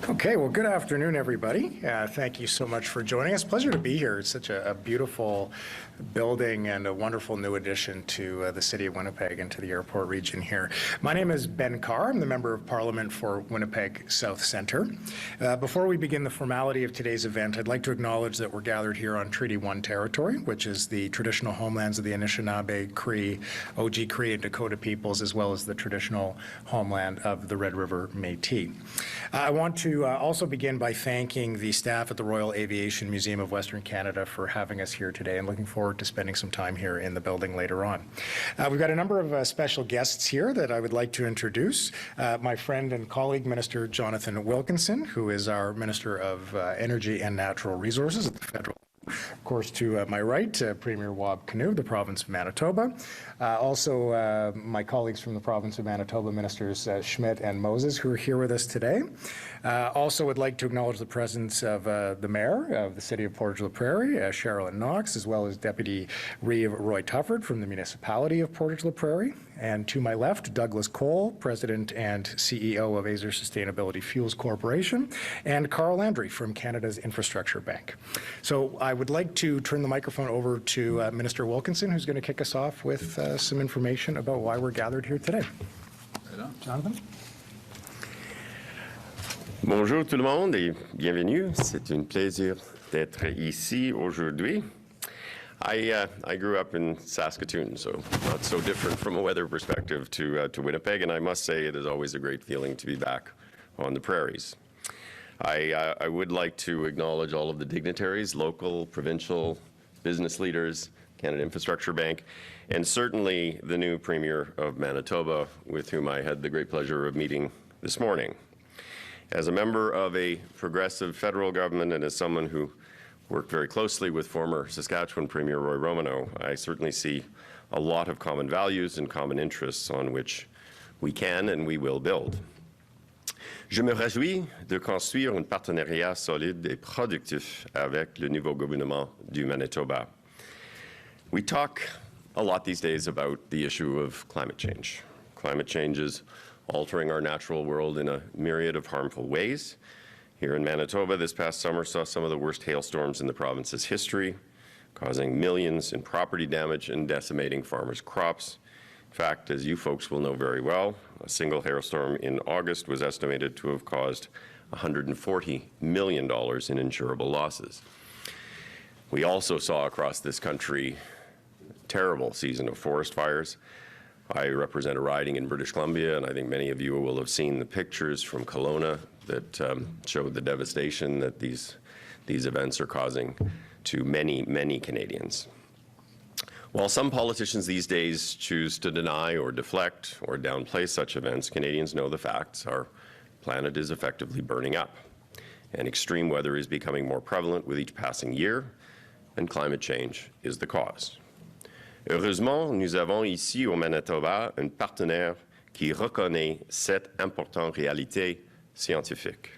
Okay, well, good afternoon, everybody. Thank you so much for joining us. Pleasure to be here. It's such a beautiful building and a wonderful new addition to the city of Winnipeg and to the airport region here. My name is Ben Carr. I'm the Member of Parliament for Winnipeg South Centre. Before we begin the formality of today's event, I'd like to acknowledge that we're gathered here on Treaty 1 territory, which is the traditional homelands of the Anishinaabe, Cree, Oji Cree, and Dakota peoples, as well as the traditional homeland of the Red River Métis. I want to also begin by thanking the staff at the Royal Aviation Museum of Western Canada for having us here today, and looking forward to spending some time here in the building later on. We've got a number of special guests here that I would like to introduce. My friend and colleague, Minister Jonathan Wilkinson, who is our Minister of Energy and Natural Resources at the federal. Of course, to my right, Premier Wab Kinew of the province of Manitoba. Also, my colleagues from the province of Manitoba, Ministers Schmidt and Moses, who are here with us today. Also would like to acknowledge the presence of the Mayor of the City of Portage la Prairie, Sherilyn Knox, as well as Deputy Reeve Roy Tufford from the Municipality of Portage la Prairie. And to my left, Douglas Cole, President and CEO of Azure Sustainable Fuels Corporation, and Carl Landry from Canada's Infrastructure Bank. So I would like to turn the microphone over to Minister Wilkinson, who's going to kick us off with some information about why we're gathered here today. Jonathan? Bonjour tout le monde et bienvenue. C'est un plaisir d'être ici aujourd'hui. I grew up in Saskatoon, so not so different from a weather perspective to Winnipeg, and I must say it is always a great feeling to be back on the prairies. I would like to acknowledge all of the dignitaries, local, provincial, business leaders, Canada Infrastructure Bank, and certainly the new Premier of Manitoba, with whom I had the great pleasure of meeting this morning. As a member of a progressive federal government and as someone who worked very closely with former Saskatchewan Premier Roy Romanow, I certainly see a lot of common values and common interests on which we can and we will build. Je me réjouis de construire un partenariat solide et productif avec le nouveau gouvernement du Manitoba. We talk a lot these days about the issue of climate change. Climate change is altering our natural world in a myriad of harmful ways. Here in Manitoba, this past summer saw some of the worst hailstorms in the province's history, causing millions in property damage and decimating farmers' crops. In fact, as you folks will know very well, a single hailstorm in August was estimated to have caused $140 million in insurable losses. We also saw across this country a terrible season of forest fires. I represent a riding in British Columbia, and I think many of you will have seen the pictures from Kelowna that showed the devastation that these events are causing to many, many Canadians. While some politicians these days choose to deny or deflect or downplay such events, Canadians know the facts. Our planet is effectively burning up, and extreme weather is becoming more prevalent with each passing year, and climate change is the cause. Heureusement, nous avons ici au Manitoba un partenaire qui reconnaît cette importante réalité scientifique.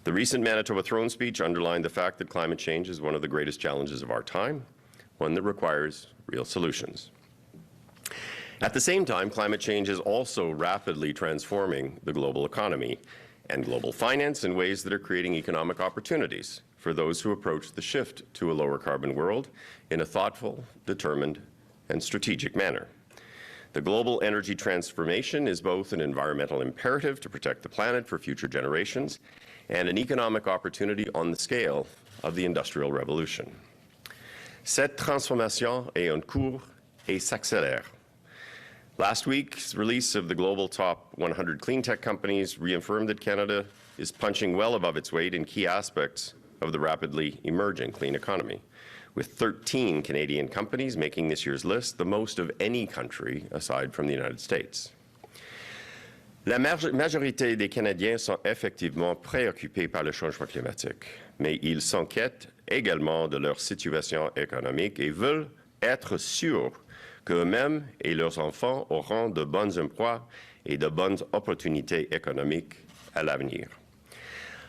The recent Manitoba throne speech underlined the fact that climate change is one of the greatest challenges of our time, one that requires real solutions. At the same time, climate change is also rapidly transforming the global economy and global finance in ways that are creating economic opportunities for those who approach the shift to a lower carbon world in a thoughtful, determined, and strategic manner. The global energy transformation is both an environmental imperative to protect the planet for future generations and an economic opportunity on the scale of the Industrial Revolution. Cette transformation est en cours et s'accélère. Last week's release of the global top 100 clean tech companies reaffirmed that Canada is punching well above its weight in key aspects of the rapidly emerging clean economy, with 13 Canadian companies making this year's list, the most of any country aside from the United States. La majorité des Canadiens sont effectivement préoccupés par le changement climatique, mais ils s'inquiètent également de leur situation économique et veulent être sûrs qu'eux-mêmes et leurs enfants auront de bons emplois et de bonnes opportunités économiques à l'avenir.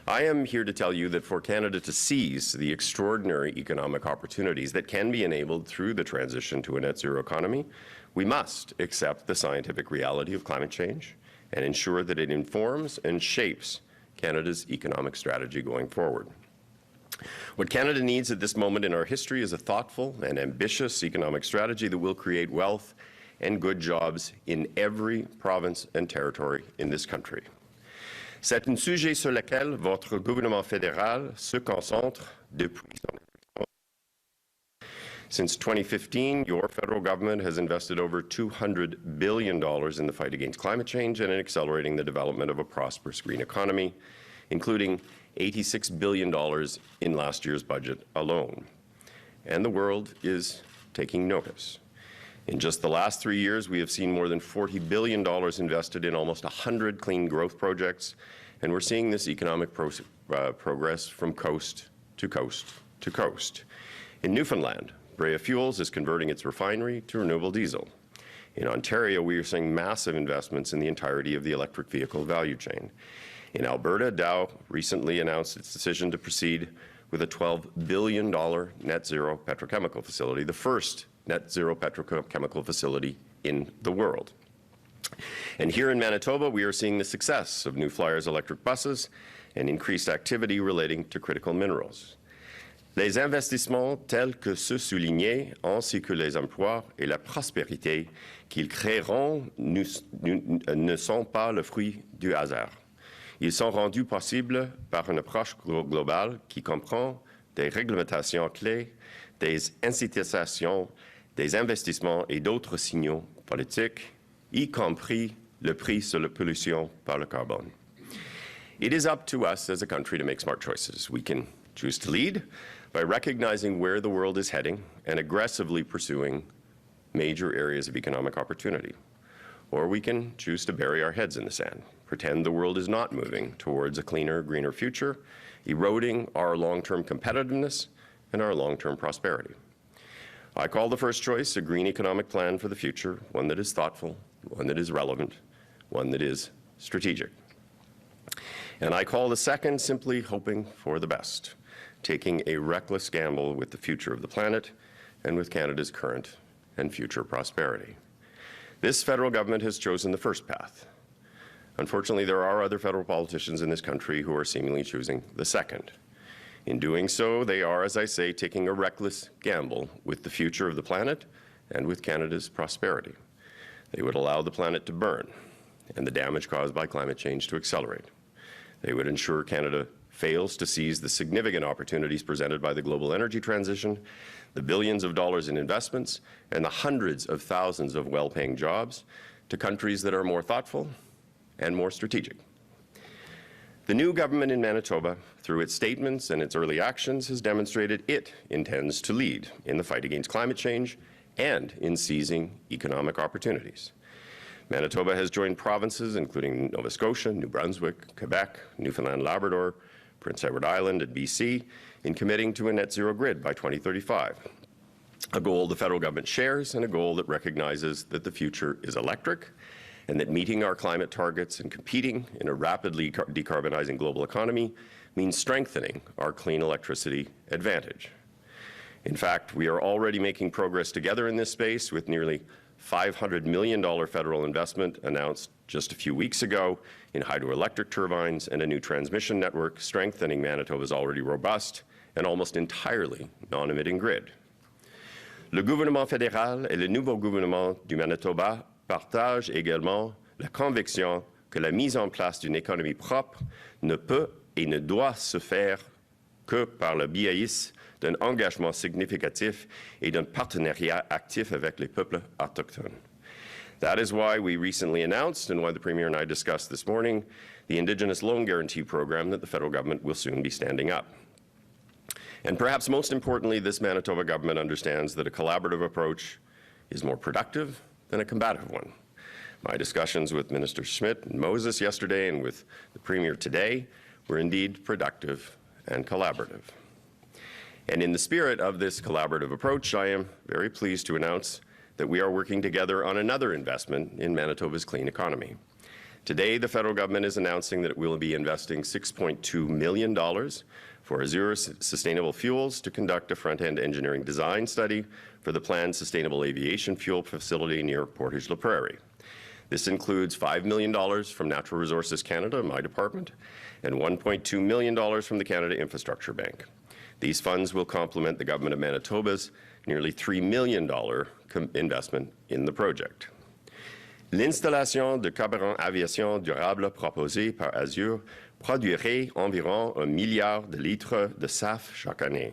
I am here to tell you that for Canada to seize the extraordinary economic opportunities that can be enabled through the transition to a net zero economy, we must accept the scientific reality of climate change and ensure that it informs and shapes Canada's economic strategy going forward. What Canada needs at this moment in our history is a thoughtful and ambitious economic strategy that will create wealth and good jobs in every province and territory in this country. C'est un sujet sur lequel votre gouvernement fédéral se concentre depuis son élection. Since 2015, your federal government has invested over $200 billion in the fight against climate change and in accelerating the development of a prosperous green economy, including $86 billion in last year's budget alone. And the world is taking notice. In just the last 3 years, we have seen more than $40 billion invested in almost 100 clean growth projects, and we're seeing this economic progress from coast to coast to coast. In Newfoundland, Brea Fuels is converting its refinery to renewable diesel. In Ontario, we are seeing massive investments in the entirety of the electric vehicle value chain. In Alberta, Dow recently announced its decision to proceed with a $12 billion net zero petrochemical facility, the first net zero petrochemical facility in the world. And here in Manitoba, we are seeing the success of New Flyer's electric buses and increased activity relating to critical minerals. Les investissements tels que ceux soulignés, ainsi que les emplois et la prospérité qu'ils créeront ne sont pas le fruit du hasard. Ils sont rendus possibles par une approche globale qui comprend des réglementations clés, des incitations, des investissements et d'autres signaux politiques, y compris le prix sur la pollution par le carbone. It is up to us as a country to make smart choices. We can choose to lead by recognizing where the world is heading and aggressively pursuing major areas of economic opportunity. Or we can choose to bury our heads in the sand, pretend the world is not moving towards a cleaner, greener future, eroding our long-term competitiveness and our long-term prosperity. I call the first choice a green economic plan for the future, one that is thoughtful, one that is relevant, one that is strategic. And I call the second simply hoping for the best, taking a reckless gamble with the future of the planet and with Canada's current and future prosperity. This federal government has chosen the first path. Unfortunately, there are other federal politicians in this country who are seemingly choosing the second. In doing so, they are, as I say, taking a reckless gamble with the future of the planet and with Canada's prosperity. They would allow the planet to burn and the damage caused by climate change to accelerate. They would ensure Canada fails to seize the significant opportunities presented by the global energy transition, the billions of dollars in investments, and the hundreds of thousands of well-paying jobs to countries that are more thoughtful and more strategic. The new government in Manitoba, through its statements and its early actions, has demonstrated it intends to lead in the fight against climate change and in seizing economic opportunities. Manitoba has joined provinces including Nova Scotia, New Brunswick, Quebec, Newfoundland, Labrador, Prince Edward Island, and BC in committing to a net zero grid by 2035, a goal the federal government shares and a goal that recognizes that the future is electric and that meeting our climate targets and competing in a rapidly decarbonizing global economy means strengthening our clean electricity advantage. In fact, we are already making progress together in this space with nearly $500 million federal investment announced just a few weeks ago in hydroelectric turbines and a new transmission network, strengthening Manitoba's already robust and almost entirely non-emitting grid. Le gouvernement fédéral et le nouveau gouvernement du Manitoba partagent également la conviction que la mise en place d'une économie propre ne peut et ne doit se faire que par le biais d'un engagement significatif et d'un partenariat actif avec les peuples autochtones. That is why we recently announced, and why the Premier and I discussed this morning, the Indigenous Loan Guarantee Program that the federal government will soon be standing up. And perhaps most importantly, this Manitoba government understands that a collaborative approach is more productive than a combative one. My discussions with Minister Schmidt and Moses yesterday and with the Premier today were indeed productive and collaborative. And in the spirit of this collaborative approach, I am very pleased to announce that we are working together on another investment in Manitoba's clean economy. Today, the federal government is announcing that it will be investing $6.2 million for Azure Sustainable Fuels to conduct a front-end engineering design study for the planned sustainable aviation fuel facility near Portage la Prairie. This includes $5 million from Natural Resources Canada, my department, and $1.2 million from the Canada Infrastructure Bank. These funds will complement the Government of Manitoba's nearly $3 million investment in the project. L'installation de carburant aviation durable proposée par Azure produirait environ 1 milliard de litres de SAF chaque année,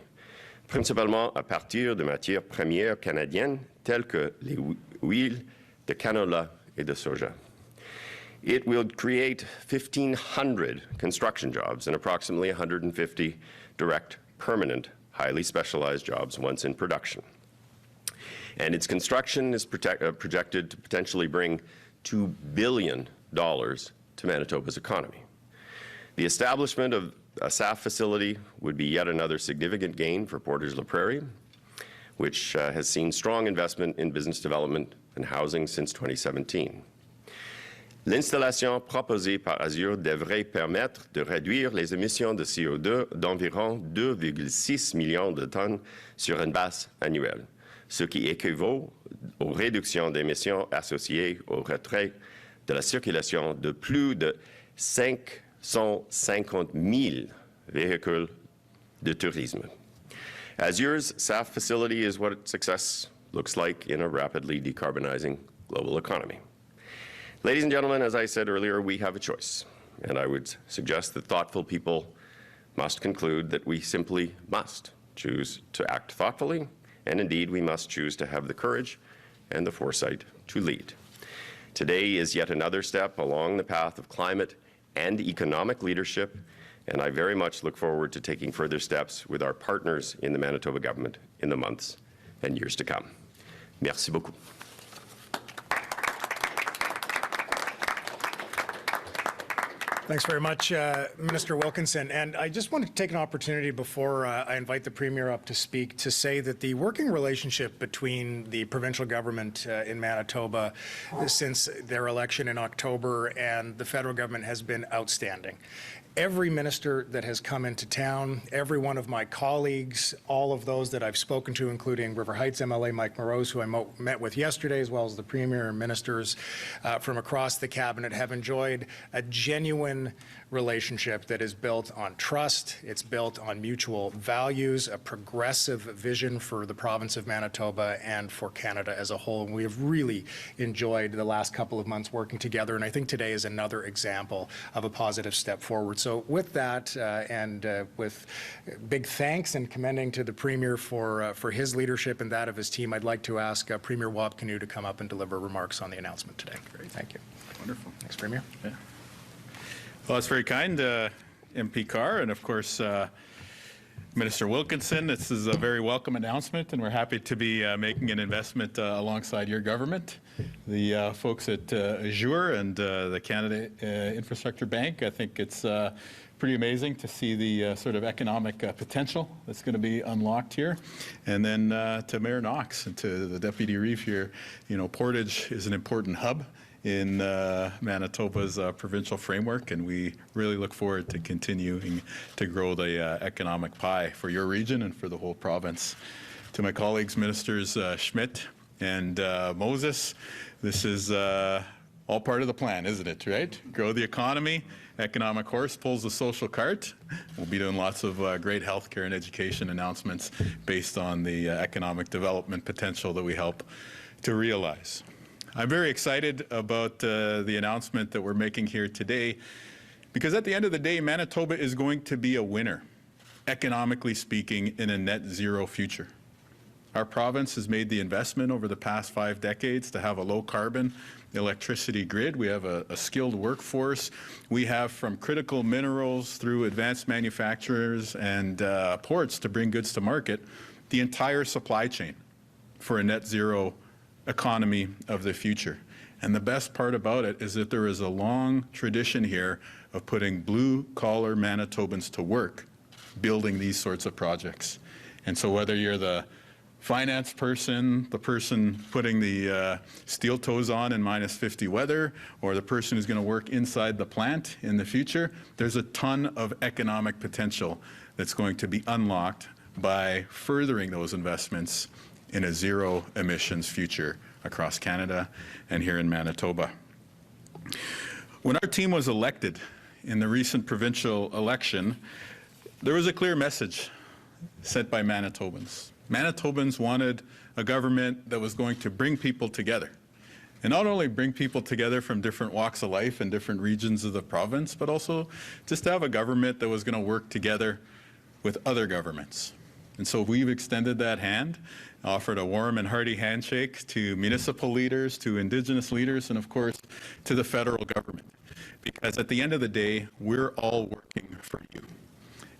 principalement à partir de matières premières canadiennes telles que les huiles de canola et de soja. It will create 1,500 construction jobs and approximately 150 direct, permanent, highly specialized jobs once in production. And its construction is projected to potentially bring $2 billion to Manitoba's economy. The establishment of a SAF facility would be yet another significant gain for Portage la Prairie, which has seen strong investment in business development and housing since 2017. L'installation proposée par Azure devrait permettre de réduire les émissions de CO2 d'environ 2,6 millions de tonnes sur une base annuelle, ce qui équivaut aux réductions d'émissions associées au retrait de la circulation de plus de 550 000 véhicules de tourisme. Azure's SAF facility is what success looks like in a rapidly decarbonizing global economy. Ladies and gentlemen, as I said earlier, we have a choice, and I would suggest that thoughtful people must conclude that we simply must choose to act thoughtfully, and indeed we must choose to have the courage and the foresight to lead. Today is yet another step along the path of climate and economic leadership, and I very much look forward to taking further steps with our partners in the Manitoba government in the months and years to come. Merci beaucoup. Thanks very much, Minister Wilkinson. And I just want to take an opportunity before I invite the Premier up to speak to say that the working relationship between the provincial government in Manitoba since their election in October and the federal government has been outstanding. Every minister that has come into town, every one of my colleagues, all of those that I've spoken to, including River Heights MLA Mike Morose, who I met with yesterday, as well as the Premier and ministers from across the cabinet, have enjoyed a genuine relationship that is built on trust, it's built on mutual values, a progressive vision for the province of Manitoba and for Canada as a whole. And we have really enjoyed the last couple of months working together, and I think today is another example of a positive step forward. So with that, with big thanks and commending to the Premier for his leadership and that of his team, I'd like to ask Premier Wab Kinew to come up and deliver remarks on the announcement today. Great. Thank you. Wonderful. Thanks, Premier. Yeah. Well, that's very kind, MP Carr, and of course, Minister Wilkinson. This is a very welcome announcement, and we're happy to be making an investment alongside your government. The folks at Azure and the Canada Infrastructure Bank, I think it's pretty amazing to see the sort of economic potential that's going to be unlocked here. And then to Mayor Knox and to the Deputy Reeve here, you know, Portage is an important hub in Manitoba's provincial framework, and we really look forward to continuing to grow the economic pie for your region and for the whole province. To my colleagues, Ministers Schmidt and Moses, this is all part of the plan, isn't it, right? Grow the economy, economic horse pulls the social cart. We'll be doing lots of great healthcare and education announcements based on the economic development potential that we help to realize. I'm very excited about the announcement that we're making here today, because at the end of the day, Manitoba is going to be a winner, economically speaking, in a net zero future. Our province has made the investment over the past 5 decades to have a low carbon electricity grid. We have a skilled workforce. We have from critical minerals through advanced manufacturers and ports to bring goods to market, the entire supply chain for a net zero economy of the future. And the best part about it is that there is a long tradition here of putting blue-collar Manitobans to work building these sorts of projects. And so whether you're the finance person, the person putting the steel toes on in -50 weather, or the person who's going to work inside the plant in the future, there's a ton of economic potential that's going to be unlocked by furthering those investments in a zero emissions future across Canada and here in Manitoba. When our team was elected in the recent provincial election, there was a clear message sent by Manitobans. Manitobans wanted a government that was going to bring people together. And not only bring people together from different walks of life and different regions of the province, but also just to have a government that was going to work together with other governments. And so we've extended that hand, offered a warm and hearty handshake to municipal leaders, to Indigenous leaders, and of course, to the federal government. Because at the end of the day, we're all working for you.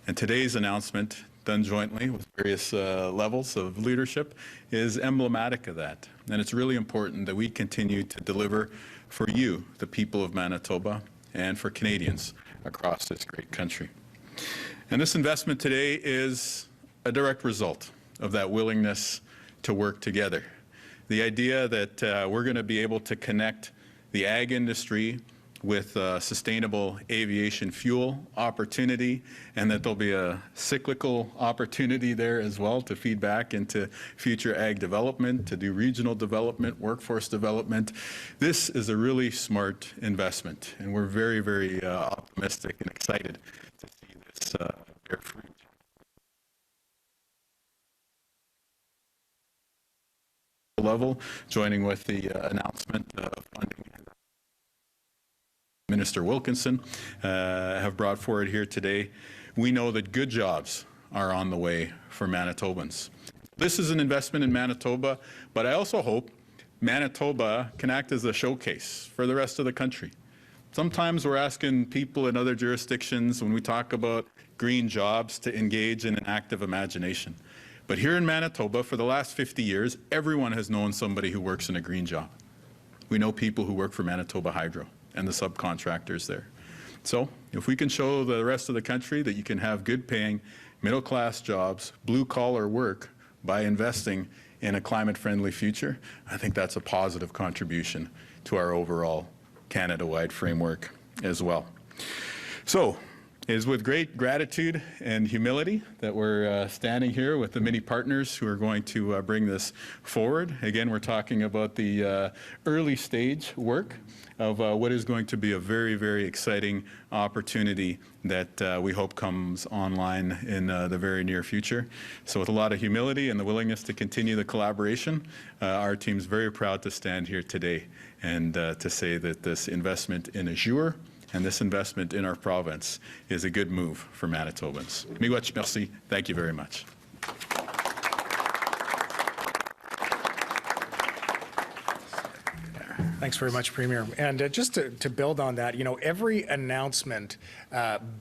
And today's announcement, done jointly with various levels of leadership, is emblematic of that. And it's really important that we continue to deliver for you, the people of Manitoba, and for Canadians across this great country. And this investment today is a direct result of that willingness to work together. The idea that we're going to be able to connect the ag industry with sustainable aviation fuel opportunity, and that there'll be a cyclical opportunity there as well to feed back into future ag development, to do regional development, workforce development. This is a really smart investment, and we're very, very optimistic and excited to see this bear fruit. Level, joining with the announcement of funding Minister Wilkinson have brought forward here today. We know that good jobs are on the way for Manitobans. This is an investment in Manitoba, but I also hope Manitoba can act as a showcase for the rest of the country. Sometimes we're asking people in other jurisdictions when we talk about green jobs to engage in an active imagination. But here in Manitoba, for the last 50 years, everyone has known somebody who works in a green job. We know people who work for Manitoba Hydro and the subcontractors there. So if we can show the rest of the country that you can have good paying, middle-class jobs, blue-collar work by investing in a climate-friendly future, I think that's a positive contribution to our overall Canada-wide framework as well. So it is with great gratitude and humility that we're standing here with the many partners who are going to bring this forward. Again, we're talking about the early stage work of what is going to be a very, very exciting opportunity that we hope comes online in the very near future. So with a lot of humility and the willingness to continue the collaboration, our team's very proud to stand here today and to say that this investment in Azure and this investment in our province is a good move for Manitobans. Miigwech, merci. Thank you very much. Thanks very much, Premier. And just to build on that, you know, every announcement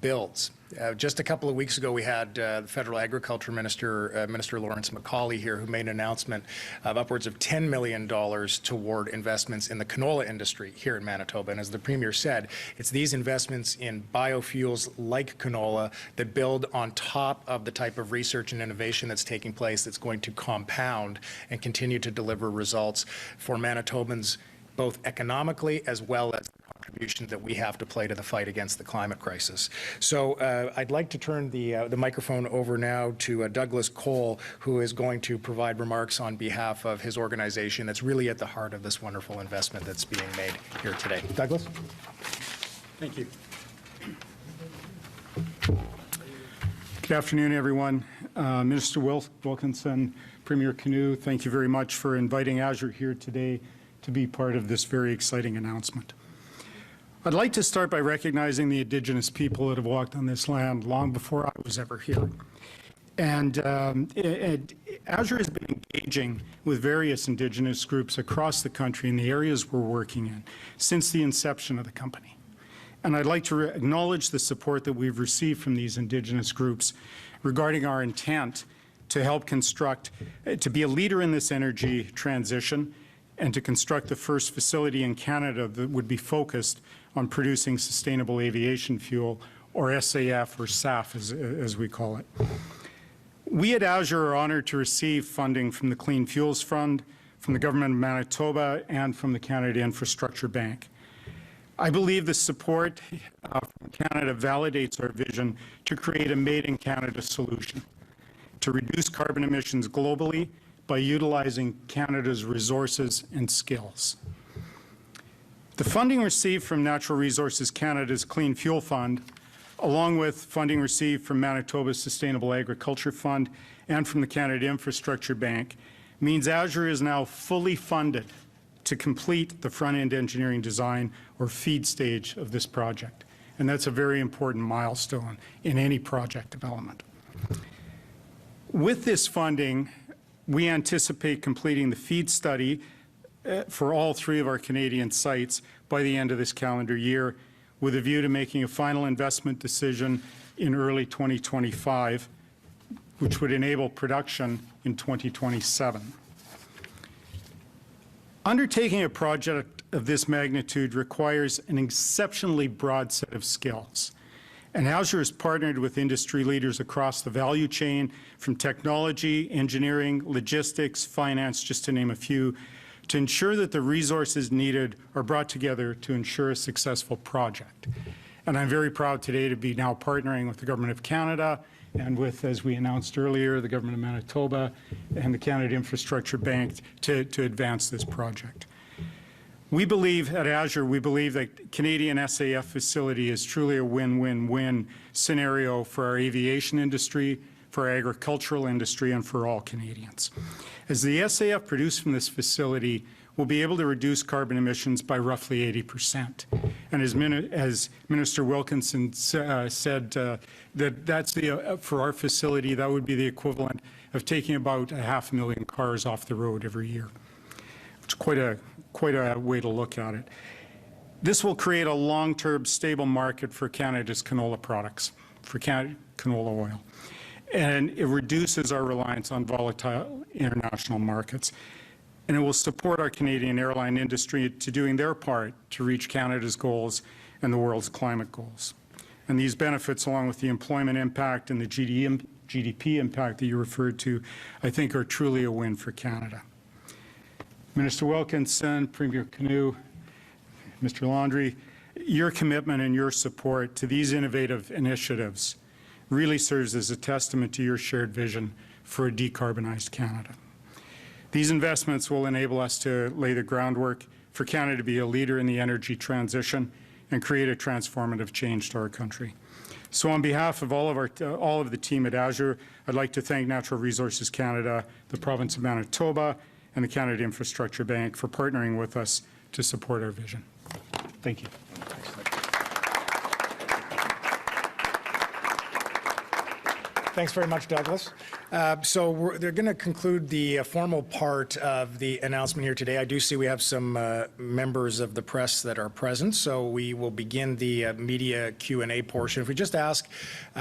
builds. Just a couple of weeks ago, we had the Federal Agriculture Minister, Minister Lawrence MacAulay here, who made an announcement of upwards of $10 million toward investments in the canola industry here in Manitoba. And as the Premier said, it's these investments in biofuels like canola that build on top of the type of research and innovation that's taking place that's going to compound and continue to deliver results for Manitobans, both economically as well as the contribution that we have to play to the fight against the climate crisis. So I'd like to turn the microphone over now to Douglas Cole, who is going to provide remarks on behalf of his organization that's really at the heart of this wonderful investment that's being made here today. Douglas? Thank you. Good afternoon, everyone. Minister Wilkinson, Premier Kinew, thank you very much for inviting Azure here today to be part of this very exciting announcement. I'd like to start by recognizing the Indigenous people that have walked on this land long before I was ever here. And Azure has been engaging with various Indigenous groups across the country in the areas we're working in since the inception of the company. And I'd like to acknowledge the support that we've received from these Indigenous groups regarding our intent to help construct, to be a leader in this energy transition and to construct the first facility in Canada that would be focused on producing sustainable aviation fuel, or SAF, or SAF as we call it. We at Azure are honored to receive funding from the Clean Fuels Fund, from the Government of Manitoba, and from the Canada Infrastructure Bank. I believe the support from Canada validates our vision to create a made-in-Canada solution, to reduce carbon emissions globally by utilizing Canada's resources and skills. The funding received from Natural Resources Canada's Clean Fuel Fund, along with funding received from Manitoba's Sustainable Agriculture Fund and from the Canada Infrastructure Bank, means Azure is now fully funded to complete the front-end engineering design or FEED stage of this project. And that's a very important milestone in any project development. With this funding, we anticipate completing the FEED study for all 3 of our Canadian sites by the end of this calendar year, with a view to making a final investment decision in early 2025, which would enable production in 2027. Undertaking a project of this magnitude requires an exceptionally broad set of skills. And Azure has partnered with industry leaders across the value chain, from technology, engineering, logistics, finance, just to name a few, to ensure that the resources needed are brought together to ensure a successful project. And I'm very proud today to be now partnering with the Government of Canada and with, as we announced earlier, the Government of Manitoba and the Canada Infrastructure Bank to advance this project. We believe at Azure, we believe that Canadian SAF facility is truly a win-win-win scenario for our aviation industry, for our agricultural industry, and for all Canadians. As the SAF produced from this facility will be able to reduce carbon emissions by roughly 80%. And as Minister Wilkinson said, that's for our facility, that would be the equivalent of taking about 500,000 cars off the road every year. It's quite a way to look at it. This will create a long-term stable market for Canada's canola products, for canola oil. And it reduces our reliance on volatile international markets. And it will support our Canadian airline industry to doing their part to reach Canada's goals and the world's climate goals. And these benefits, along with the employment impact and the GDP impact that you referred to, I think are truly a win for Canada. Minister Wilkinson, Premier Kinew, Mr. Landry, your commitment and your support to these innovative initiatives really serves as a testament to your shared vision for a decarbonized Canada. These investments will enable us to lay the groundwork for Canada to be a leader in the energy transition and create a transformative change to our country. So on behalf of all of the team at Azure, I'd like to thank Natural Resources Canada, the province of Manitoba, and the Canada Infrastructure Bank for partnering with us to support our vision. Thank you. Thanks very much, Douglas. They're going to conclude the formal part of the announcement here today. I do see we have some members of the press that are present, so we will begin the media Q&A portion. If we just ask,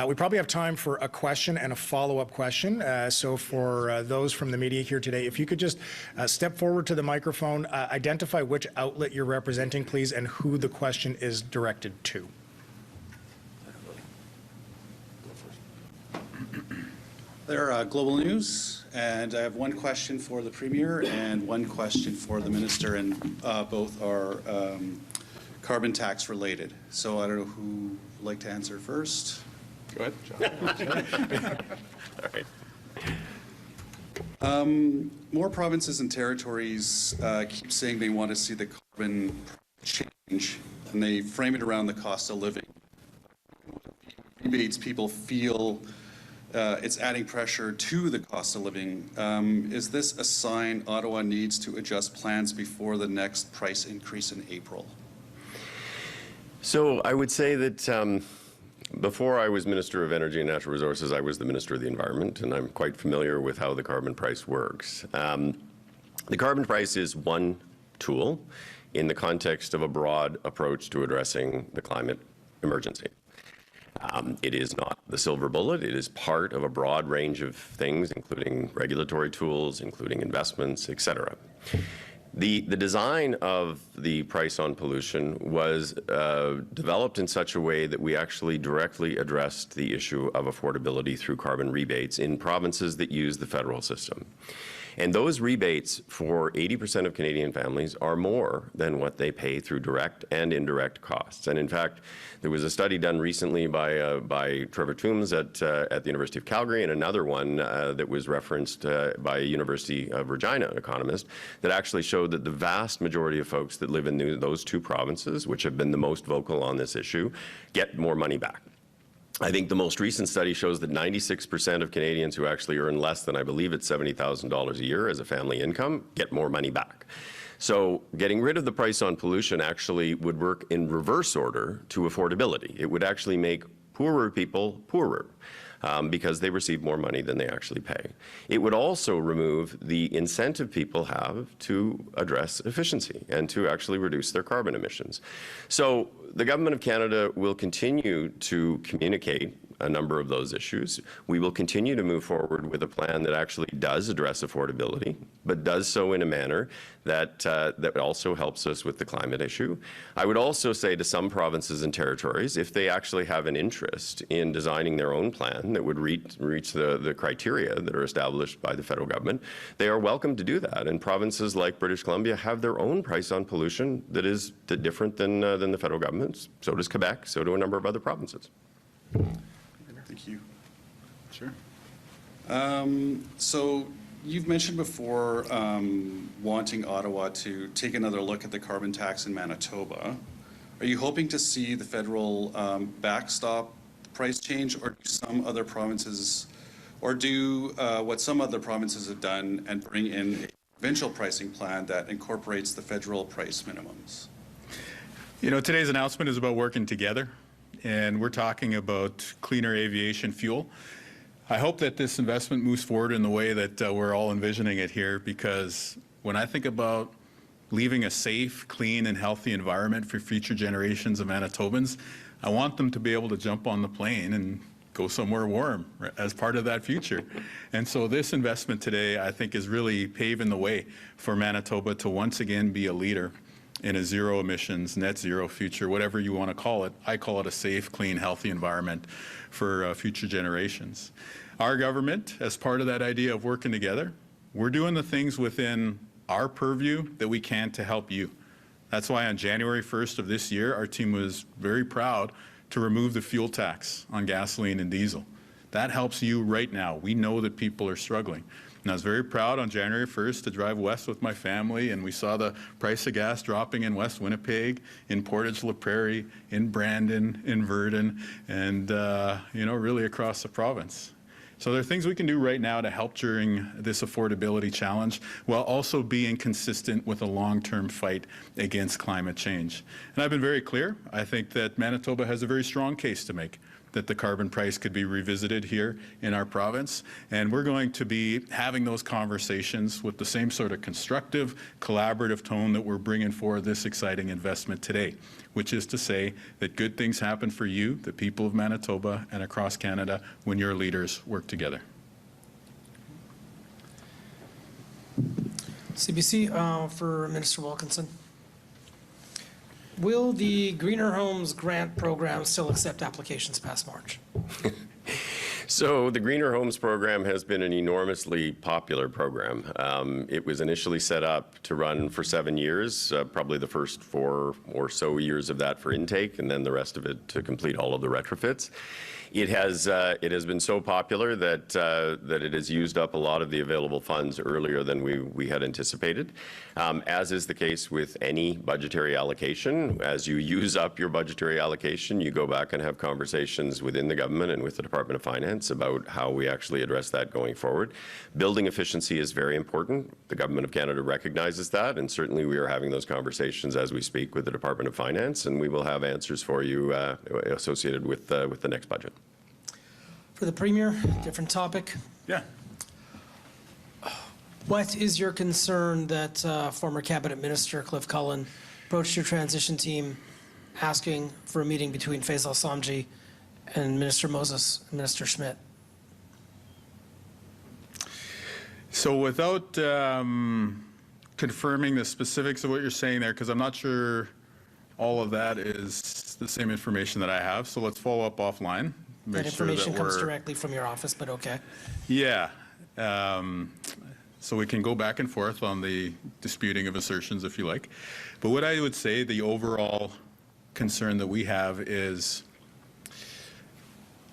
we probably have time for a question and a follow-up question. So for those from the media here today, if you could just step forward to the microphone, identify which outlet you're representing, please, and who the question is directed to. They're Global News, and I have one question for the Premier and one question for the Minister, and both are carbon tax related. So I don't know who would like to answer first. Go ahead, John. All right. More provinces and territories keep saying they want to see the carbon change, and they frame it around the cost of living. Rebates, people feel it's adding pressure to the cost of living. Is this a sign Ottawa needs to adjust plans before the next price increase in April? So I would say that before I was Minister of Energy and Natural Resources, I was the Minister of the Environment, and I'm quite familiar with how the carbon price works. The carbon price is one tool in the context of a broad approach to addressing the climate emergency. It is not the silver bullet. It is part of a broad range of things, including regulatory tools, including investments, et cetera. The design of the price on pollution was developed in such a way that we actually directly addressed the issue of affordability through carbon rebates in provinces that use the federal system. And those rebates for 80% of Canadian families are more than what they pay through direct and indirect costs. And in fact, there was a study done recently by Trevor Toombs at the University of Calgary, and another one that was referenced by University of Regina, an economist, that actually showed that the vast majority of folks that live in those two provinces, which have been the most vocal on this issue, get more money back. I think the most recent study shows that 96% of Canadians who actually earn less than, I believe it's $70,000 a year as a family income, get more money back. So getting rid of the price on pollution actually would work in reverse order to affordability. It would actually make poorer people poorer. Because they receive more money than they actually pay. It would also remove the incentive people have to address efficiency and to actually reduce their carbon emissions. So the Government of Canada will continue to communicate a number of those issues. We will continue to move forward with a plan that actually does address affordability, but does so in a manner that that also helps us with the climate issue. I would also say to some provinces and territories, if they actually have an interest in designing their own plan that would reach the criteria that are established by the federal government, they are welcome to do that. And provinces like British Columbia have their own price on pollution that is different than the federal government's. So does Quebec, so do a number of other provinces. Thank you. Sure. So you've mentioned before wanting Ottawa to take another look at the carbon tax in Manitoba. Are you hoping to see the federal backstop price change, or do some other provinces, or do what some other provinces have done and bring in a provincial pricing plan that incorporates the federal price minimums? You know, today's announcement is about working together, and we're talking about cleaner aviation fuel. I hope that this investment moves forward in the way that we're all envisioning it here, because when I think about leaving a safe, clean, and healthy environment for future generations of Manitobans, I want them to be able to jump on the plane and go somewhere warm as part of that future. And so this investment today, I think, is really paving the way for Manitoba to once again be a leader in a zero emissions, net zero future, whatever you want to call it. I call it a safe, clean, healthy environment for future generations. Our government, as part of that idea of working together, we're doing the things within our purview that we can to help you. That's why on January 1st of this year, our team was very proud to remove the fuel tax on gasoline and diesel. That helps you right now. We know that people are struggling. And I was very proud on January 1st to drive west with my family, and we saw the price of gas dropping in West Winnipeg, in Portage la Prairie, in Brandon, in Verdun, and you know, really across the province. So there are things we can do right now to help during this affordability challenge, while also being consistent with a long-term fight against climate change. And I've been very clear. I think that Manitoba has a very strong case to make that the carbon price could be revisited here in our province. And we're going to be having those conversations with the same sort of constructive, collaborative tone that we're bringing forward this exciting investment today, which is to say that good things happen for you, the people of Manitoba, and across Canada when your leaders work together. CBC, for Minister Wilkinson. Will the Greener Homes grant program still accept applications past March? So the Greener Homes program has been an enormously popular program. It was initially set up to run for 7 years, probably the first 4 or so years of that for intake, and then the rest of it to complete all of the retrofits. It has been so popular that that it has used up a lot of the available funds earlier than we had anticipated. As is the case with any budgetary allocation, as you use up your budgetary allocation, you go back and have conversations within the government and with the Department of Finance about how we actually address that going forward. Building efficiency is very important. The Government of Canada recognizes that, and certainly we are having those conversations as we speak with the Department of Finance, and we will have answers for you associated with the next budget. For the Premier, different topic. Yeah. What is your concern that former Cabinet Minister Cliff Cullen approached your transition team asking for a meeting between Faisal Samji and Minister Moses and Minister Schmidt? So without confirming the specifics of what you're saying there, because I'm not sure all of that is the same information that I have, so let's follow up offline. That information comes directly from your office, but okay. Yeah. So we can go back and forth on the disputing of assertions, if you like. But what I would say the overall concern that we have is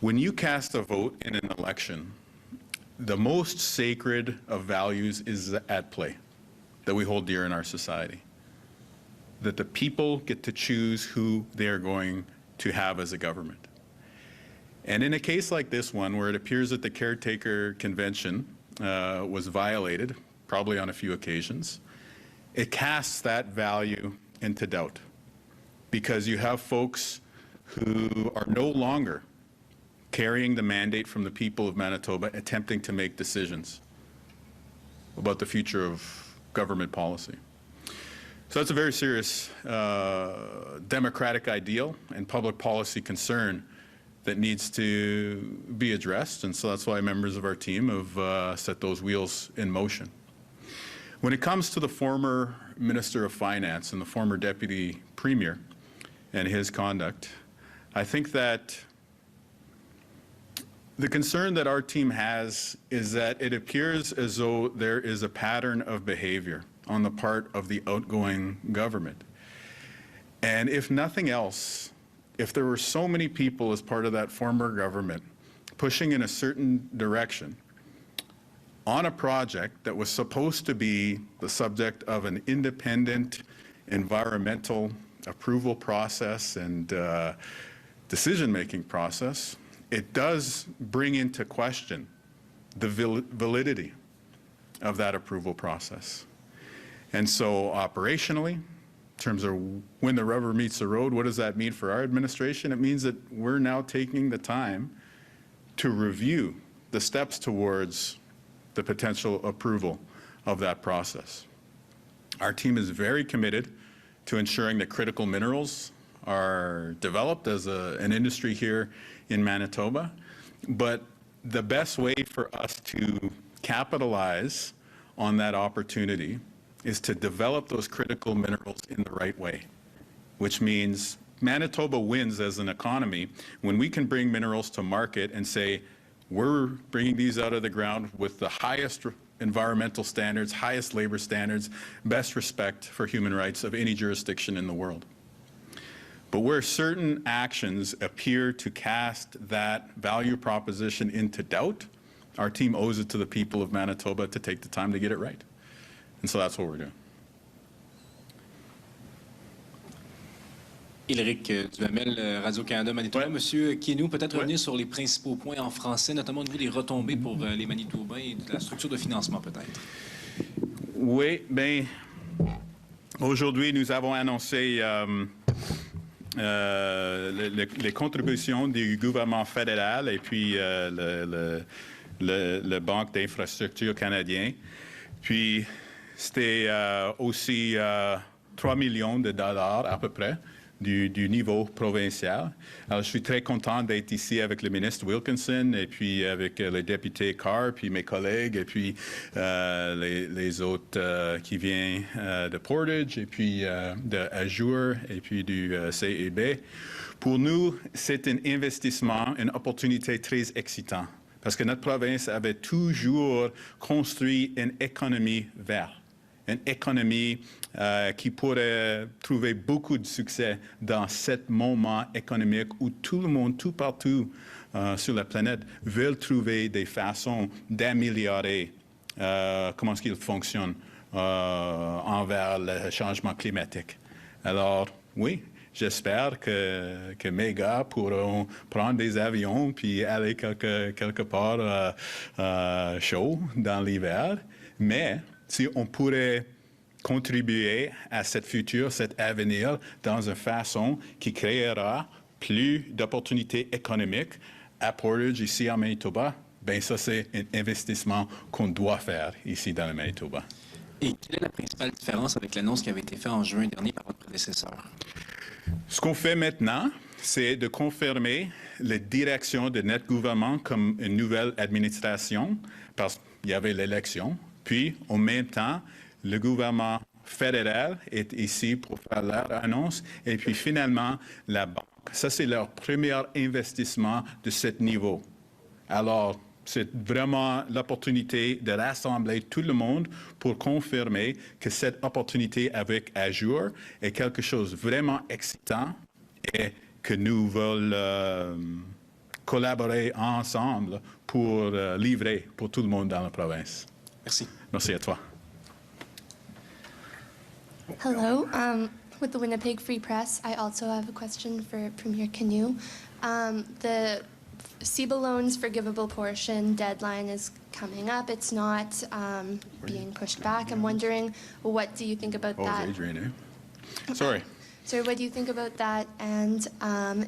when you cast a vote in an election, the most sacred of values is at play that we hold dear in our society. That the people get to choose who they're going to have as a government. And in a case like this one, where it appears that the caretaker convention was violated, probably on a few occasions, it casts that value into doubt. Because you have folks who are no longer carrying the mandate from the people of Manitoba, attempting to make decisions about the future of government policy. So that's a very serious democratic ideal and public policy concern that needs to be addressed, and so that's why members of our team have set those wheels in motion. When it comes to the former Minister of Finance and the former Deputy Premier and his conduct, I think that the concern that our team has is that it appears as though there is a pattern of behavior on the part of the outgoing government. And if nothing else, if there were so many people as part of that former government pushing in a certain direction on a project that was supposed to be the subject of an independent environmental approval process and decision-making process, it does bring into question the validity of that approval process. And so operationally, in terms of when the rubber meets the road, what does that mean for our administration? It means that we're now taking the time to review the steps towards the potential approval of that process. Our team is very committed to ensuring that critical minerals are developed as an industry here in Manitoba, but the best way for us to capitalize on that opportunity is to develop those critical minerals in the right way, which means Manitoba wins as an economy when we can bring minerals to market and say, we're bringing these out of the ground with the highest environmental standards, highest labor standards, best respect for human rights of any jurisdiction in the world. But where certain actions appear to cast that value proposition into doubt, our team owes it to the people of Manitoba to take the time to get it right. And so that's what we're doing. Éric Duhamel, Radio-Canada, Manitoba. Monsieur Kinew, peut-être revenir sur les principaux points en français, notamment au niveau des retombées pour les Manitobains et de la structure de financement, peut-être. Oui, bien, aujourd'hui, nous avons annoncé les contributions du gouvernement fédéral et puis le Banque d'infrastructure canadien. Puis, c'était aussi 3 millions de dollars à peu près du niveau provincial. Alors, je suis très content d'être ici avec le ministre Wilkinson et puis avec le député Carr, puis mes collègues et puis les autres qui viennent de Portage et puis de Azure et puis du CEBA. Pour nous, c'est un investissement, une opportunité très excitante parce que notre province avait toujours construit une économie verte. Une économie qui pourrait trouver beaucoup de succès dans ce moment économique où tout le monde, tout partout sur la planète, veut trouver des façons d'améliorer comment est-ce qu'il fonctionne envers le changement climatique. Alors, oui, j'espère que mes gars pourront prendre des avions puis aller quelque part chaud dans l'hiver, mais si on pourrait contribuer à cette future, cet avenir, dans une façon qui créera plus d'opportunités économiques à Portage, ici en Manitoba, bien ça, c'est un investissement qu'on doit faire ici dans le Manitoba. Et quelle est la principale différence avec l'annonce qui avait été faite en juin dernier par votre prédécesseur? Ce qu'on fait maintenant, c'est de confirmer la direction de notre gouvernement comme une nouvelle administration, parce qu'il y avait l'élection. Puis, en même temps, le gouvernement fédéral est ici pour faire leur annonce. Et puis, finalement, la banque. Ça, c'est leur premier investissement de ce niveau. Alors, C'est vraiment l'opportunité de rassembler tout le monde pour confirmer que cette opportunité avec Azure est quelque chose de vraiment excitant et que nous voulons collaborer ensemble pour livrer pour tout le monde dans la province. Merci. Merci à toi. Hello. With the Winnipeg Free Press, I also have a question for Premier Kinew. The CEBA loans forgivable portion deadline is coming up. It's not being pushed back. I'm wondering, what do you think about Oh, that? Adrian, eh? Sorry. So what do you think about that? And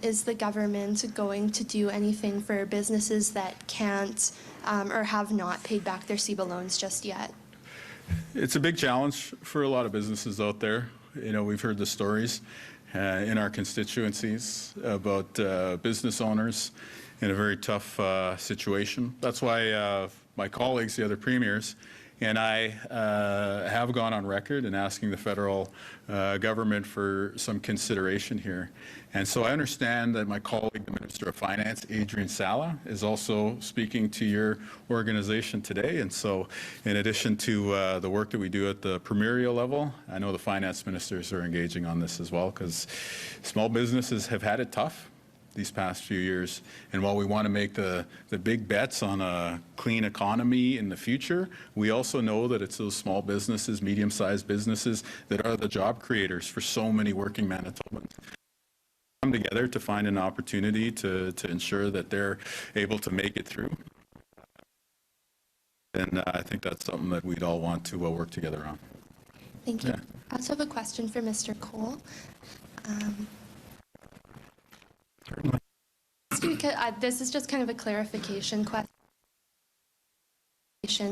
is the government going to do anything for businesses that can't or have not paid back their CEBA loans just yet? It's a big challenge for a lot of businesses out there. You know, we've heard the stories in our constituencies about business owners in a very tough situation. That's why my colleagues, the other premiers, and I have gone on record in asking the federal government for some consideration here. And so I understand that my colleague, the Minister of Finance, Adrian Sala, is also speaking to your organization today. And so in addition to the work that we do at the premierial level, I know the finance ministers are engaging on this as well, because small businesses have had it tough these past few years. And while we want to make the big bets on a clean economy in the future, we also know that it's those small businesses, medium-sized businesses, that are the job creators for so many working Manitobans. Come together to find an opportunity to ensure that they're able to make it through. And I think that's something that we'd all want to work together on. Thank you. Yeah. I also have a question for Mr. Cole. This is just kind of a clarification question.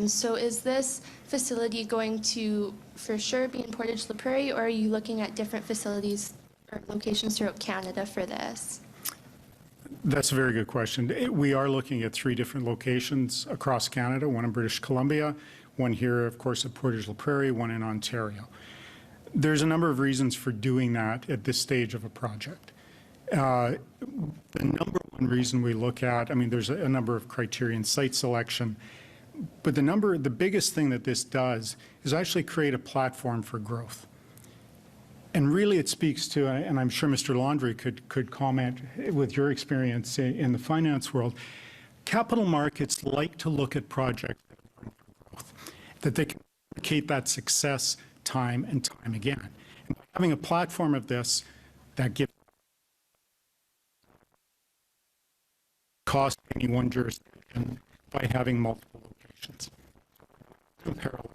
So is this facility going to for sure be in Portage la Prairie, or are you looking at different facilities or locations throughout Canada for this? That's a very good question. We are looking at 3 different locations across Canada, one in British Columbia, one here, of course, at Portage la Prairie, one in Ontario. There's a number of reasons for doing that at this stage of a project. The number one reason we look at, I mean, there's a number of criteria, site selection, but the biggest thing that this does is actually create a platform for growth. And really it speaks to, and I'm sure Mr. Laundrie could comment with your experience in the finance world, capital markets like to look at projects that they can replicate that success time and time again. And by having a platform of this that gives cost any one jurisdiction by having multiple locations. In parallel.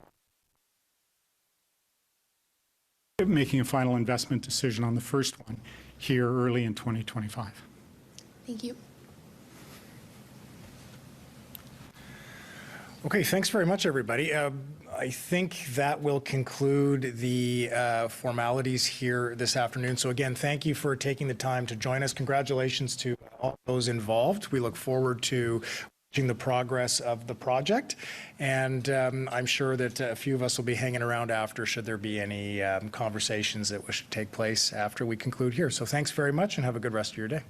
Making a final investment decision on the first one here early in 2025. Thank you. Okay, thanks very much, everybody. I think that will conclude the formalities here this afternoon. So again, thank you for taking the time to join us. Congratulations to all those involved. We look forward to watching the progress of the project. And I'm sure that a few of us will be hanging around after, should there be any conversations that should take place after we conclude here. So thanks very much and have a good rest of your day.